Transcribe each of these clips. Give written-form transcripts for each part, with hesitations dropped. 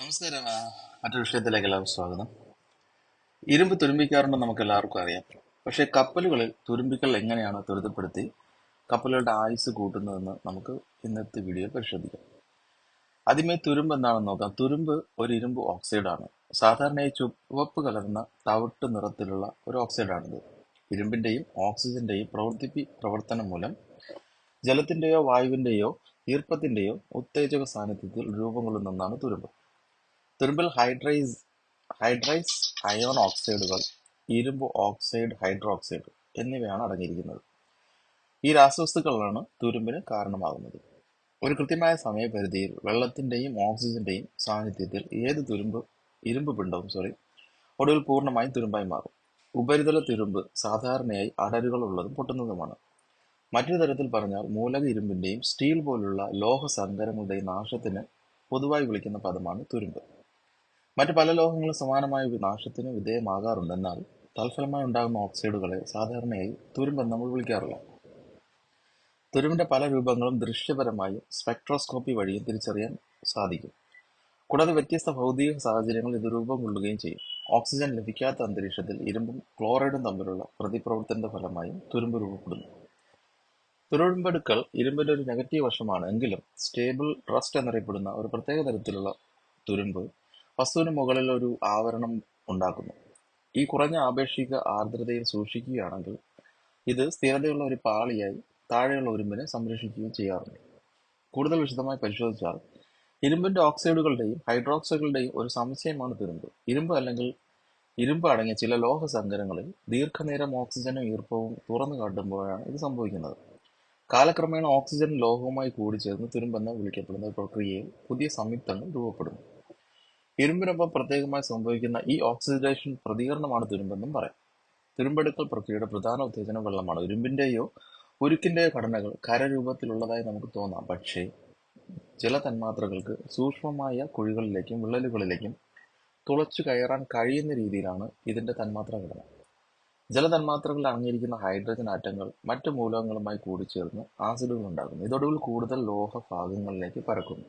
നമസ്കാരം. മറ്റൊരു വിഷയത്തിലേക്ക് എല്ലാവർക്കും സ്വാഗതം. ഇരുമ്പ് തുരുമ്പിക്കാറുണ്ടെന്ന് നമുക്ക് എല്ലാവർക്കും അറിയാം. പക്ഷേ കപ്പലുകളിൽ തുരുമ്പിക്കൽ എങ്ങനെയാണ് ത്വരിതപ്പെടുത്തി കപ്പലുകളുടെ ആയുസ് കൂട്ടുന്നതെന്ന് നമുക്ക് ഇന്നത്തെ വീഡിയോയിൽ പരിശോധിക്കാം. ആദ്യമേ തുരുമ്പ് എന്താണെന്ന് നോക്കാം. തുരുമ്പ് ഒരു ഇരുമ്പ് ഓക്സൈഡാണ്. സാധാരണയായി ചുവപ്പ് കലർന്ന തവിട്ട് നിറത്തിലുള്ള ഒരു ഓക്സൈഡാണിത്. ഇരുമ്പിന്റെയും ഓക്സിജന്റെയും പ്രവർത്തനം മൂലം ജലത്തിന്റെയോ വായുവിന്റെയോ ഈർപ്പത്തിന്റെയോ ഉത്തേജക സാന്നിധ്യത്തിൽ രൂപം കൊള്ളുന്ന ഒന്നാണ് തുരുമ്പ്. തുരുമ്പിൽ ഹൈഡ്രൈസ് അയോൺ ഓക്സൈഡുകൾ, ഇരുമ്പ് ഓക്സൈഡ്, ഹൈഡ്രോക്സൈഡ് എന്നിവയാണ് അടങ്ങിയിരിക്കുന്നത്. ഈ രാസവസ്തുക്കളാണ് തുരുമ്പിന് കാരണമാകുന്നത്. ഒരു കൃത്യമായ സമയപരിധിയിൽ വെള്ളത്തിന്റെയും ഓക്സിജന്റെയും സാന്നിധ്യത്തിൽ ഏത് ഇരുമ്പ് പിണ്ഡവും ഒടുവിൽ പൂർണ്ണമായും തുരുമ്പായി മാറും. ഉപരിതല തുരുമ്പ് സാധാരണയായി അടരുകളുള്ളതും പൊട്ടുന്നതുമാണ്. മറ്റൊരു തരത്തിൽ പറഞ്ഞാൽ മൂലക ഇരുമ്പിന്റെയും സ്റ്റീൽ പോലുള്ള ലോഹ സങ്കരങ്ങളുടെയും നാശത്തിന് പൊതുവായി വിളിക്കുന്ന പദമാണ് തുരുമ്പ്. മറ്റ് പല ലോഹങ്ങളും സമാനമായ നാശത്തിന് വിധേയമാകാറുണ്ട്. എന്നാൽ തൽഫലമായി ഉണ്ടാകുന്ന ഓക്സൈഡുകളെ സാധാരണയായി തുരുമ്പെന്ന് നമ്മൾ വിളിക്കാറില്ല. തുരുമ്പിന്റെ പല രൂപങ്ങളും ദൃശ്യപരമായും സ്പെക്ട്രോസ്കോപ്പി വഴിയും തിരിച്ചറിയാൻ സാധിക്കും. കൂടാതെ വ്യത്യസ്ത ഭൗതിക സാഹചര്യങ്ങളിൽ ഇത് രൂപം കൊള്ളുകയും ചെയ്യും. ഓക്സിജൻ ലഭിക്കാത്ത അന്തരീക്ഷത്തിൽ ഇരുമ്പും ക്ലോറൈഡും തമ്മിലുള്ള പ്രതിപ്രവർത്തനത്തിന്റെ ഫലമായും തുരുമ്പ് രൂപപ്പെടുന്നു. തുരുമ്പെടുക്കൽ ഇരുമ്പിന്റെ ഒരു നെഗറ്റീവ് വശമാണ്. എങ്കിലും സ്റ്റേബിൾ റസ്റ്റ് എന്നറിയപ്പെടുന്ന ഒരു പ്രത്യേക തരത്തിലുള്ള തുരുമ്പ് വസ്തുവിന് മുകളിൽ ഒരു ആവരണം ഉണ്ടാക്കുന്നു. ഈ കുറഞ്ഞ ആപേക്ഷിക ആർദ്രതയിൽ സൂക്ഷിക്കുകയാണെങ്കിൽ ഇത് സ്ഥിരതയുള്ള ഒരു പാളിയായി താഴെയുള്ള ഉരുമ്പിനെ സംരക്ഷിക്കുകയും ചെയ്യാറുണ്ട്. കൂടുതൽ വിശദമായി പരിശോധിച്ചാൽ ഇരുമ്പിന്റെ ഓക്സൈഡുകളുടെയും ഹൈഡ്രോക്സൈഡുകളുടെയും ഒരു സമുച്ചയമാണ് തുരുമ്പ്. ഇരുമ്പ് അടങ്ങിയ ചില ലോഹ സങ്കരങ്ങളിൽ ദീർഘനേരം ഓക്സിജനും ഈർപ്പവും തുറന്നു കാട്ടുമ്പോഴാണ് ഇത് സംഭവിക്കുന്നത്. കാലക്രമേണ ഓക്സിജൻ ലോഹവുമായി കൂടിച്ചേർന്ന് തുരുമ്പെന്ന് വിളിക്കപ്പെടുന്ന പ്രക്രിയയിൽ പുതിയ സംയുക്തങ്ങൾ രൂപപ്പെടുന്നു. ഇരുമ്പിനൊപ്പം പ്രത്യേകമായി സംഭവിക്കുന്ന ഈ ഓക്സിഡേഷൻ പ്രതികരണമാണ് തുരുമ്പെന്നും പറയാം. തുരുമ്പെടുക്കൽ പ്രക്രിയയുടെ പ്രധാന ഉത്തേജനം വെള്ളമാണ്. ഇരുമ്പിന്റെയോ ഉരുക്കിന്റെയോ ഘടനകൾ ഖരരൂപത്തിലുള്ളതായി നമുക്ക് തോന്നാം. പക്ഷേ ജലതന്മാത്രകൾക്ക് സൂക്ഷ്മമായ കുഴികളിലേക്കും വിള്ളലുകളിലേക്കും തുളച്ചു കയറാൻ കഴിയുന്ന രീതിയിലാണ് ഇതിന്റെ തന്മാത്രാ ഘടന. ജലതന്മാത്രകളിൽ അടങ്ങിയിരിക്കുന്ന ഹൈഡ്രജൻ ആറ്റങ്ങൾ മറ്റ് മൂലകങ്ങളുമായി കൂടിച്ചേർന്ന് ആസിഡുകൾ ഉണ്ടാക്കുന്നു. ഇതൊടുവിൽ കൂടുതൽ ലോഹ ഭാഗങ്ങളിലേക്ക് പരക്കുന്നു.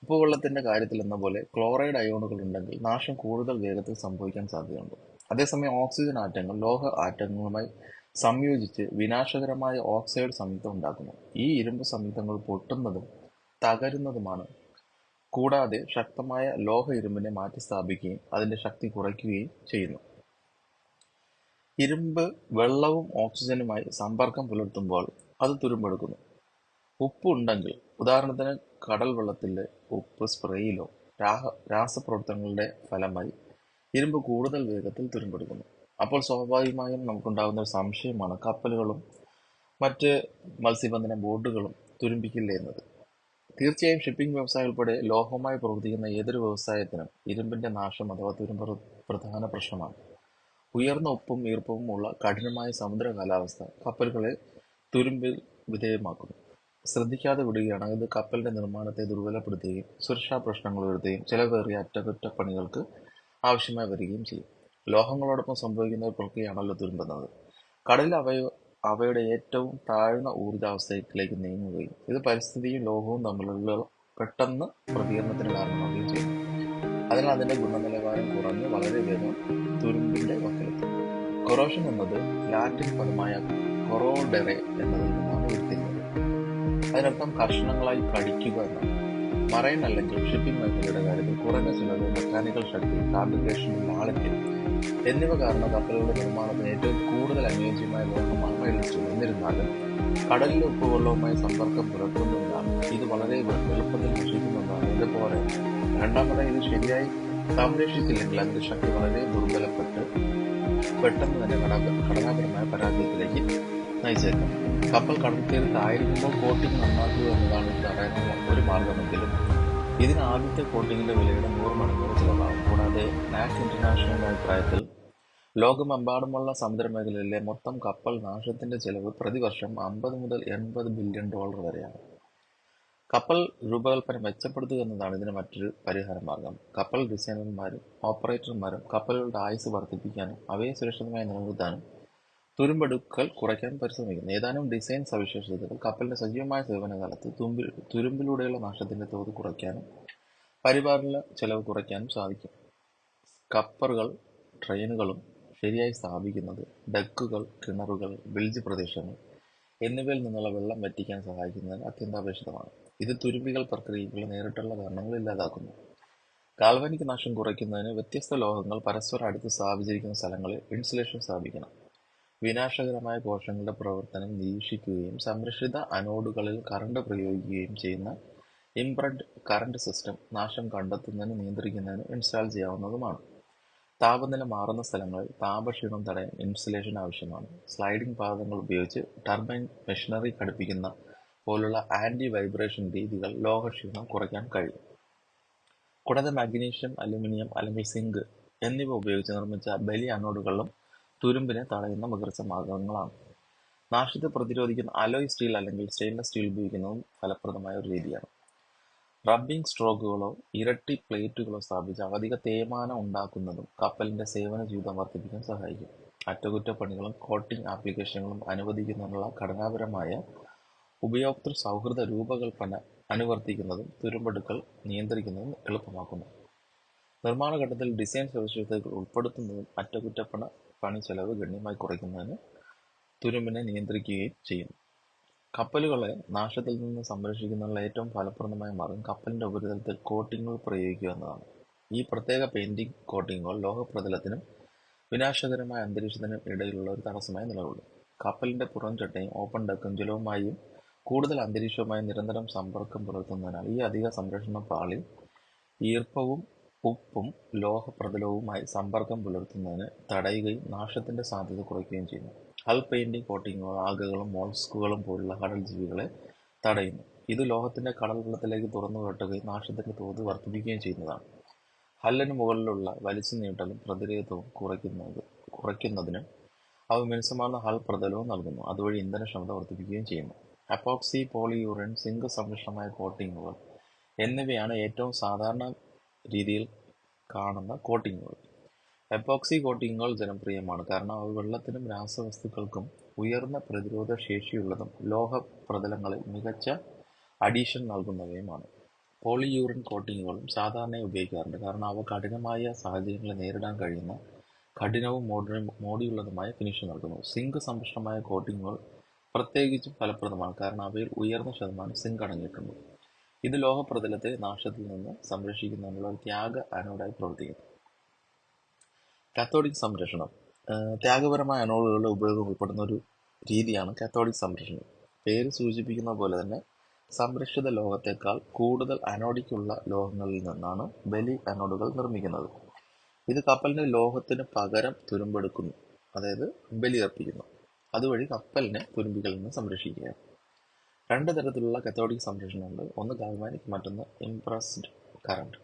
ഉപ്പുവെള്ളത്തിന്റെ കാര്യത്തിലെന്ന പോലെ ക്ലോറൈഡ് അയോണുകൾ ഉണ്ടെങ്കിൽ നാശം കൂടുതൽ വേഗത്തിൽ സംഭവിക്കാൻ സാധ്യതയുണ്ട്. അതേസമയം ഓക്സിജൻ ആറ്റങ്ങൾ ലോഹ ആറ്റങ്ങളുമായി സംയോജിച്ച് വിനാശകരമായ ഓക്സൈഡ് സംയുക്തം ഉണ്ടാക്കുന്നു. ഈ ഇരുമ്പ് സംയുക്തങ്ങൾ പൊട്ടുന്നതും തകരുന്നതുമാണ്. കൂടാതെ ശക്തമായ ലോഹ ഇരുമ്പിനെ മാറ്റിസ്ഥാപിക്കുകയും അതിന്റെ ശക്തി കുറയ്ക്കുകയും ചെയ്യുന്നു. ഇരുമ്പ് വെള്ളവും ഓക്സിജനുമായി സമ്പർക്കം പുലർത്തുമ്പോൾ അത് തുരുമ്പെടുക്കുന്നു. ഉപ്പ് ഉണ്ടെങ്കിൽ, ഉദാഹരണത്തിന് കടൽ വെള്ളത്തിലെ ഉപ്പ് സ്പ്രേയിലോ രാസപ്രവർത്തനങ്ങളുടെ ഫലമായി ഇരുമ്പ് കൂടുതൽ വേഗത്തിൽ തുരുമ്പെടുക്കുന്നു. അപ്പോൾ സ്വാഭാവികമായും നമുക്കുണ്ടാകുന്ന ഒരു സംശയമാണ് കപ്പലുകളും മറ്റ് മത്സ്യബന്ധന ബോട്ടുകളും തുരുമ്പിക്കില്ലേ എന്നത്. തീർച്ചയായും ഷിപ്പിംഗ് വ്യവസായം ഉൾപ്പെടെ ലോഹവുമായി പ്രവർത്തിക്കുന്ന ഏതൊരു വ്യവസായത്തിനും ഇരുമ്പിന്റെ നാശം അഥവാ തുരുമ്പ് പ്രധാന പ്രശ്നമാണ്. ഉയർന്ന ഉപ്പും ഈർപ്പവും ഉള്ള കഠിനമായ സമുദ്ര കാലാവസ്ഥ കപ്പലുകളെ തുരുമ്പിൽ വിധേയമാക്കുന്നു. ശ്രദ്ധിക്കാതെ വിടുകയാണെങ്കിൽ ഇത് കപ്പലിന്റെ നിർമ്മാണത്തെ ദുർബലപ്പെടുത്തുകയും സുരക്ഷാ പ്രശ്നങ്ങൾ ഉയർത്തുകയും ചെലവേറിയ അറ്റകുറ്റപ്പണികൾക്ക് ആവശ്യമായി വരികയും ചെയ്യും. ലോഹങ്ങളോടൊപ്പം സംഭവിക്കുന്ന ഒരു പ്രക്രിയയാണല്ലോ തുരുമ്പെന്നത്. കടലിൽ അവയുടെ ഏറ്റവും താഴ്ന്ന ഊർജാവസ്ഥയിലേക്ക് നീങ്ങുകയും ഇത് പരിസ്ഥിതിയും ലോഹവും തമ്മിലുള്ള പെട്ടെന്ന് പ്രതികരണത്തിന് കാരണമാവുകയും ചെയ്യും. അതിനാൽ അതിന്റെ ഗുണനിലവാരം കുറഞ്ഞ് വളരെ വേഗം തുരുമ്പിന്റെ വക്കലെത്തും. കൊറോഷൻ എന്നത് ലാറ്റിൻ പദമായ കൊറോഡെറെ എന്നതിൽ നിന്നാണ് ഉരുത്തിരിഞ്ഞത്. അതിനർത്ഥം കർഷണങ്ങളായി കടിക്കുക എന്നാണ്. മറൈൻ അല്ലെങ്കിൽ ഷിപ്പിംഗ് മേഖലയുടെ കാര്യത്തിൽ കുറഞ്ഞ ചിലവ്, മെക്കാനിക്കൽ ശക്തി, ഫാബ്രിക്കേഷനിൽ ലാളിത്യം എന്നിവ കാരണം കപ്പലുകളുടെ നിർമ്മാണത്തിന് ഏറ്റവും കൂടുതൽ അനുയോജ്യമായ ലോഹമാണ് മൈൽസ്റ്റോൺ. എന്നിരുന്നാലും കടലിലെ ഉപ്പുവെള്ളവുമായി സമ്പർക്കം പുലർത്തുന്നതിനാൽ ഇത് വളരെ എളുപ്പത്തിൽ നശിക്കുന്നതാണ് ഇതിന്റെ പോരായ്മ. രണ്ടാമതായി ഇത് ശരിയായി സംരക്ഷിച്ചില്ലെങ്കിൽ അതിന്റെ ശക്തി വളരെ ദുർബലപ്പെട്ട് പെട്ടെന്ന് തന്നെ ഘടനാപരമായ പരാജയത്തിലേക്ക് നയിച്ചേക്കാം. കപ്പൽ കടൽത്തീരത്ത് ആയിരിക്കുമ്പോൾ കോട്ടിംഗ് നന്നാക്കുക എന്നതാണ് ഇത് തടയാനുള്ള ഒരു മാർഗമെങ്കിലും ഇതിന് ആദ്യത്തെ കോട്ടിങ്ങിന്റെ വിലയുടെ 100 മടങ്ങ് ചിലവാകും. കൂടാതെ നാക് ഇന്റർനാഷണലിന്റെ അഭിപ്രായത്തിൽ ലോകമെമ്പാടുമുള്ള സമുദ്രമേഖലയിലെ മൊത്തം കപ്പൽ നാശത്തിന്റെ ചെലവ് പ്രതിവർഷം $50 മുതൽ $80 ബില്യൺ വരെയാണ്. കപ്പൽ രൂപകൽപ്പന മെച്ചപ്പെടുത്തുക എന്നതാണ് ഇതിന് മറ്റൊരു പരിഹാര മാർഗം. കപ്പൽ ഡിസൈനർമാരും ഓപ്പറേറ്റർമാരും കപ്പലുകളുടെ ആയുസ് വർദ്ധിപ്പിക്കാനും അവയെ സുരക്ഷിതമായി നിലനിർത്താനും തുരുമ്പെടുക്കൽ കുറയ്ക്കാൻ പരിശ്രമിക്കുന്നു. ഏതാനും ഡിസൈൻ സവിശേഷതകൾ കപ്പലിന്റെ സജീവമായ സേവനകാലത്ത് തുരുമ്പിലൂടെയുള്ള നാശത്തിന്റെ തോത് കുറയ്ക്കാനും പരിപാലന ചെലവ് കുറയ്ക്കാനും സാധിക്കും. സ്കപ്പറുകൾ, ട്രെയിനുകളും ശരിയായി സ്ഥാപിക്കുന്നത് ഡെക്കുകൾ, കിണറുകൾ, ബിൽജ് പ്രദേശങ്ങൾ എന്നിവയിൽ നിന്നുള്ള വെള്ളം വറ്റിക്കാൻ സഹായിക്കുന്നതിന് അത്യന്താപേക്ഷിതമാണ്. ഇത് തുരുമ്പിക്കൽ പ്രക്രിയയ്ക്കുള്ള നേരിട്ടുള്ള കാരണങ്ങൾ ഇല്ലാതാക്കുന്നു. ഗാൽവാനിക് നാശം കുറയ്ക്കുന്നതിന് വ്യത്യസ്ത ലോഹങ്ങൾ പരസ്പരം അടുത്ത് സ്ഥാപിച്ചിരിക്കുന്ന സ്ഥലങ്ങളിൽ ഇൻസുലേഷൻ സ്ഥാപിക്കണം. വിനാശകരമായ കോശങ്ങളുടെ പ്രവർത്തനം നിരീക്ഷിക്കുകയും സംരക്ഷിത അനോഡുകളിൽ കറന്റ് പ്രയോഗിക്കുകയും ചെയ്യുന്ന ഇംപ്രന്റ് കറന്റ് സിസ്റ്റം നാശം കണ്ടെത്തുന്നതിനും നിയന്ത്രിക്കുന്നതിനും ഇൻസ്റ്റാൾ ചെയ്യാവുന്നതുമാണ്. താപനില മാറുന്ന സ്ഥലങ്ങളിൽ താപക്ഷീണം തടയാൻ ഇൻസുലേഷൻ ആവശ്യമാണ്. സ്ലൈഡിംഗ് പാതകൾ ഉപയോഗിച്ച് ടർബൈൻ മെഷീനറി ഘടിപ്പിക്കുന്ന പോലുള്ള ആന്റി വൈബ്രേഷൻ രീതികൾ ലോഹക്ഷീണം കുറയ്ക്കാൻ കഴിയും. കൂടാതെ മഗ്നീഷ്യം, അലുമിനിയം അല്ലെങ്കിൽ സിങ്ക് എന്നിവ ഉപയോഗിച്ച് നിർമ്മിച്ച ബലി അനോഡുകളും തുരുമ്പിനെ തടയുന്ന മികച്ച മാർഗങ്ങളാണ്. നാശത്തെ പ്രതിരോധിക്കുന്ന അലോയ് സ്റ്റീൽ അല്ലെങ്കിൽ സ്റ്റെയിൻലെസ് സ്റ്റീൽ ഉപയോഗിക്കുന്നതും ഫലപ്രദമായ ഒരു രീതിയാണ്. റബ്ബിംഗ് സ്ട്രോക്കുകളോ ഇരട്ടി പ്ലേറ്റുകളോ സ്ഥാപിച്ച് അധിക തേയ്മാനം ഉണ്ടാക്കുന്നതും കപ്പലിന്റെ സേവന ജീവിതം വർദ്ധിപ്പിക്കാൻ സഹായിക്കും. അറ്റകുറ്റപ്പണികളും കോട്ടിംഗ് ആപ്ലിക്കേഷനുകളും അനുവദിക്കുന്നതിനുള്ള ഘടനാപരമായ ഉപയോക്തൃ സൗഹൃദ രൂപകൽപ്പന അനുവർത്തിക്കുന്നതും തുരുമ്പെടുക്കൽ നിയന്ത്രിക്കുന്നതും എളുപ്പമാക്കുന്നു. നിർമ്മാണ ഘട്ടത്തിൽ ഡിസൈൻ സവിശേഷതകൾ ഉൾപ്പെടുത്തുന്നതും പണി ചെലവ് ഗണ്യമായി കുറയ്ക്കുന്നതിന് തുരുമ്പിനെ നിയന്ത്രിക്കുകയും ചെയ്യുന്നു. കപ്പലുകളെ നാശത്തിൽ നിന്ന് സംരക്ഷിക്കുന്നതിനുള്ള ഏറ്റവും ഫലപ്രദമായ മാർഗം കപ്പലിന്റെ ഉപരിതലത്തിൽ കോട്ടിങ്ങുകൾ പ്രയോഗിക്കുക എന്നതാണ്. ഈ പ്രത്യേക പെയിന്റിംഗ് കോട്ടിങ്ങുകൾ ലോഹപ്രതലത്തിനും വിനാശകരമായ അന്തരീക്ഷത്തിനും ഇടയിലുള്ള ഒരു തടസ്സമായി നിലകൊള്ളും. കപ്പലിന്റെ പുറംചട്ടയും ഓപ്പൺ ഡെക്കും ജലവുമായും കൂടുതൽ അന്തരീക്ഷവുമായി നിരന്തരം സമ്പർക്കം പുലർത്തുന്നതിനാൽ ഈ അധിക സംരക്ഷണ പാളി ഈർപ്പവും ഉപ്പും ലോഹപ്രതലവുമായി സമ്പർക്കം പുലർത്തുന്നതിന് തടയുകയും നാശത്തിന്റെ സാധ്യത കുറയ്ക്കുകയും ചെയ്യുന്നു. ഹൾ പെയിന്റിംഗ് കോട്ടിങ്ങുകൾ ആൽഗകളും മോൾസ്കുകളും പോലുള്ള കടൽ ജീവികളെ തടയുന്നു. ഇത് ലോഹത്തിന്റെ കടൽ വെള്ളത്തിലേക്ക് തുറന്നുകാട്ടുകയും നാശത്തിന്റെ തോത് വർദ്ധിപ്പിക്കുകയും ചെയ്യുന്നതാണ്. ഹല്ലിന് മുകളിലുള്ള വലിച്ചു നീട്ടലും പ്രതിരോധവും കുറയ്ക്കുന്നതിന് അവ മിനുസമാർന്ന ഹൾ പ്രതലവും നൽകുന്നു. അതുവഴി ഇന്ധനക്ഷമത വർദ്ധിപ്പിക്കുകയും ചെയ്യുന്നു. എപ്പോക്സി, പോളിയൂറിൻ, സിങ്ക് സംരക്ഷണമായ കോട്ടിങ്ങുകൾ എന്നിവയാണ് ഏറ്റവും സാധാരണ രീതിയിൽ കാണുന്ന കോട്ടിങ്ങുകൾ. എപ്പോക്സി കോട്ടിങ്ങുകൾ ജനപ്രിയമാണ് കാരണം അവ വെള്ളത്തിനും രാസവസ്തുക്കൾക്കും ഉയർന്ന പ്രതിരോധ ശേഷിയുള്ളതും ലോഹപ്രതലങ്ങളിൽ മികച്ച അഡീഷൻ നൽകുന്നവയുമാണ്. പോളിയൂറിൻ കോട്ടിങ്ങുകളും സാധാരണയായി ഉപയോഗിക്കാറുണ്ട് കാരണം അവ കഠിനമായ സാഹചര്യങ്ങളെ നേരിടാൻ കഴിയുന്ന കഠിനവും മോടിയുള്ളതുമായ ഫിനിഷ് നൽകുന്നു. സിങ്ക് സംരക്ഷണമായ കോട്ടിങ്ങുകൾ പ്രത്യേകിച്ചും ഫലപ്രദമാണ് കാരണം അവയിൽ ഉയർന്ന ശതമാനം സിങ്ക് അടങ്ങിയിട്ടുണ്ട്. ഇത് ലോഹപ്രതലത്തെ നാശത്തിൽ നിന്ന് സംരക്ഷിക്കുന്നതിനുള്ള ഒരു ത്യാഗ അനോഡായി പ്രവർത്തിക്കുന്നു. കാത്തോഡിക് സംരക്ഷണം. ത്യാഗപരമായ അനോഡുകളുടെ ഉപയോഗം ഉൾപ്പെടുന്ന ഒരു രീതിയാണ് കാത്തോഡിക് സംരക്ഷണം. പേര് സൂചിപ്പിക്കുന്ന പോലെ തന്നെ സംരക്ഷിത ലോഹത്തേക്കാൾ കൂടുതൽ അനോഡിക്കുള്ള ലോഹങ്ങളിൽ നിന്നാണ് ബലി അനോഡുകൾ നിർമ്മിക്കുന്നത്. ഇത് കപ്പലിന്റെ ലോഹത്തിന് പകരം തുരുമ്പെടുക്കുന്നു, അതായത് ബലിയർപ്പിക്കുന്നു. അതുവഴി കപ്പലിനെ തുരുമ്പികളിൽ നിന്ന് സംരക്ഷിക്കുകയാണ്. രണ്ട് തരത്തിലുള്ള കാത്തോഡിക് സംരക്ഷണമുണ്ട്. ഒന്ന് ഗാൽവാനിക്, മറ്റൊന്ന് ഇംപ്രസ്ഡ് കറന്റ്.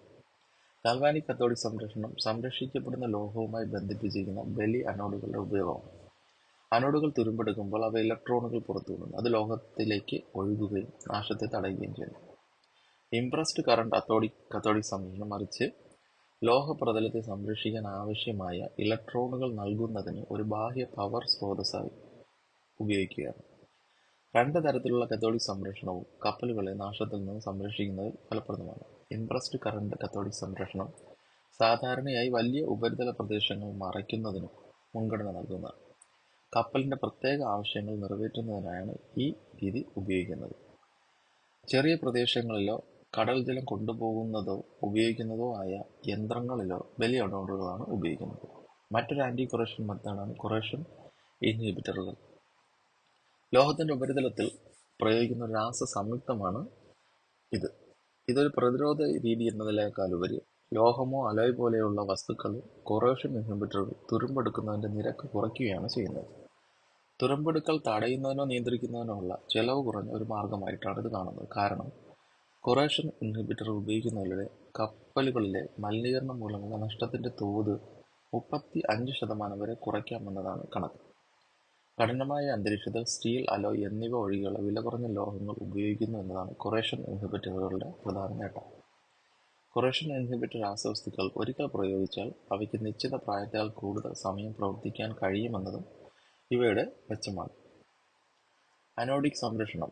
ഗാൽവാനിക് കാത്തോഡിക് സംരക്ഷണം സംരക്ഷിക്കപ്പെടുന്ന ലോഹവുമായി ബന്ധിപ്പിച്ചിരിക്കുന്ന ബലി അനോഡുകളുടെ ഉപയോഗമാണ്. അനോഡുകൾ തുരുമ്പെടുക്കുമ്പോൾ അവ ഇലക്ട്രോണുകൾ പുറത്തുവിടുന്നു. അത് ലോഹത്തിലേക്ക് ഒഴുകുകയും നാശത്തെ തടയുകയും ചെയ്യുന്നു. ഇംപ്രസ്ഡ് കറന്റ് കാത്തോഡിക് സംരക്ഷണം മറിച്ച് ലോഹപ്രതലത്തെ സംരക്ഷിക്കാൻ ആവശ്യമായ ഇലക്ട്രോണുകൾ നൽകുന്നതിന് ഒരു ബാഹ്യ പവർ സ്രോതസ്സായി ഉപയോഗിക്കുകയാണ്. രണ്ട് തരത്തിലുള്ള കാത്തോഡിക് സംരക്ഷണവും കപ്പലുകളെ നാശത്തിൽ നിന്ന് സംരക്ഷിക്കുന്നതിൽ ഫലപ്രദമാണ്. ഇംപ്രസ്ഡ് കറന്റ് കാത്തോഡിക് സംരക്ഷണം സാധാരണയായി വലിയ ഉപരിതല പ്രദേശങ്ങൾ മറയ്ക്കുന്നതിന് മുൻഗണന നൽകുന്നതാണ്. കപ്പലിന്റെ പ്രത്യേക ആവശ്യങ്ങൾ നിറവേറ്റുന്നതിനായാണ് ഈ രീതി ഉപയോഗിക്കുന്നത്. ചെറിയ പ്രദേശങ്ങളിലോ കടൽ ജലം കൊണ്ടുപോകുന്നതോ ഉപയോഗിക്കുന്നതോ ആയ യന്ത്രങ്ങളിലോ ബലി അനോഡുകളാണ് ഉപയോഗിക്കുന്നത്. മറ്റൊരു ആന്റി കൊറോഷൻ മെത്തേഡാണ് കൊറോഷൻ ഇൻഹിബിറ്ററുകൾ. ലോഹത്തിന്റെ ഉപരിതലത്തിൽ പ്രയോഗിക്കുന്ന ഒരു രാസ സംയുക്തമാണ് ഇത്. ഇതൊരു പ്രതിരോധ രീതി എന്നതിനേക്കാളുപരി ലോഹമോ അലോയ് പോലെയുള്ള വസ്തുക്കളിൽ കൊറോഷൻ ഇൻഹിബിറ്ററുകൾ തുരുമ്പെടുക്കുന്നതിന്റെ നിരക്ക് കുറയ്ക്കുകയാണ് ചെയ്യുന്നത്. തുരുമ്പെടുക്കൽ തടയുന്നതിനോ നിയന്ത്രിക്കുന്നതിനോ ഉള്ള ചെലവ് കുറഞ്ഞ ഒരു മാർഗമായിട്ടാണ് ഇത് കാണുന്നത്. കാരണം കൊറോഷൻ ഇൻഹിബിറ്റർ ഉപയോഗിക്കുന്നതിലൂടെ കപ്പലുകളിലെ മലിനീകരണം മൂലമുള്ള നഷ്ടത്തിന്റെ തോത് 35% വരെ കുറയ്ക്കാമെന്നതാണ് കണക്ക്. കഠിനമായ അന്തരീക്ഷത്തിൽ സ്റ്റീൽ, അലോയ് എന്നിവ ഒഴികെയുള്ള വില കുറഞ്ഞ ലോഹങ്ങൾ ഉപയോഗിക്കുന്നു എന്നതാണ് കൊറോഷൻ ഇൻഹിബിറ്ററുകളുടെ പ്രധാന നേട്ടം. കൊറോഷൻ ഇൻഹിബിറ്റർ രാസവസ്തുക്കൾ ഒരിക്കൽ പ്രയോഗിച്ചാൽ അവയ്ക്ക് നിശ്ചിത പ്രായത്തേക്കാൾ കൂടുതൽ സമയം പ്രവർത്തിക്കാൻ കഴിയുമെന്നതും ഇവയുടെ മെച്ചമാണ്. അനോഡിക് സംരക്ഷണം.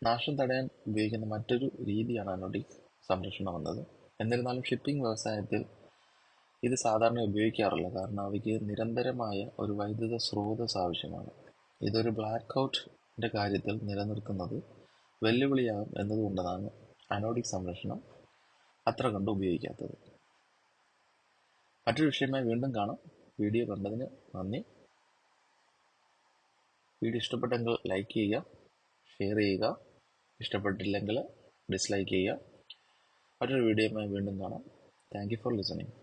നാശം തടയാൻ ഉപയോഗിക്കുന്ന മറ്റൊരു രീതിയാണ് അനോഡിക് സംരക്ഷണം എന്നത്. എന്നിരുന്നാലും ഷിപ്പിംഗ് വ്യവസായത്തിൽ ഇത് സാധാരണ ഉപയോഗിക്കാറില്ല, കാരണം അവയ്ക്ക് നിരന്തരമായ ഒരു വൈദ്യുത സ്രോതസ് ആവശ്യമാണ്. ഇതൊരു ബ്ലാക്ക് ഔട്ടിന്റെ കാര്യത്തിൽ നിലനിർത്തുന്നത് വെല്ലുവിളിയാകും എന്നതുകൊണ്ടാണ് അനോഡിക് സംരക്ഷണം അത്ര കണ്ട് ഉപയോഗിക്കാത്തത്. മറ്റൊരു വിഷയമായി വീണ്ടും കാണാം. വീഡിയോ കണ്ടതിന് നന്ദി. വീഡിയോ ഇഷ്ടപ്പെട്ടെങ്കിൽ ലൈക്ക് ചെയ്യുക, ഷെയർ ചെയ്യുക. ഇഷ്ടപ്പെട്ടില്ലെങ്കിൽ ഡിസ്ലൈക്ക് ചെയ്യുക. മറ്റൊരു വീഡിയോയുമായി വീണ്ടും കാണാം. Thank you for listening.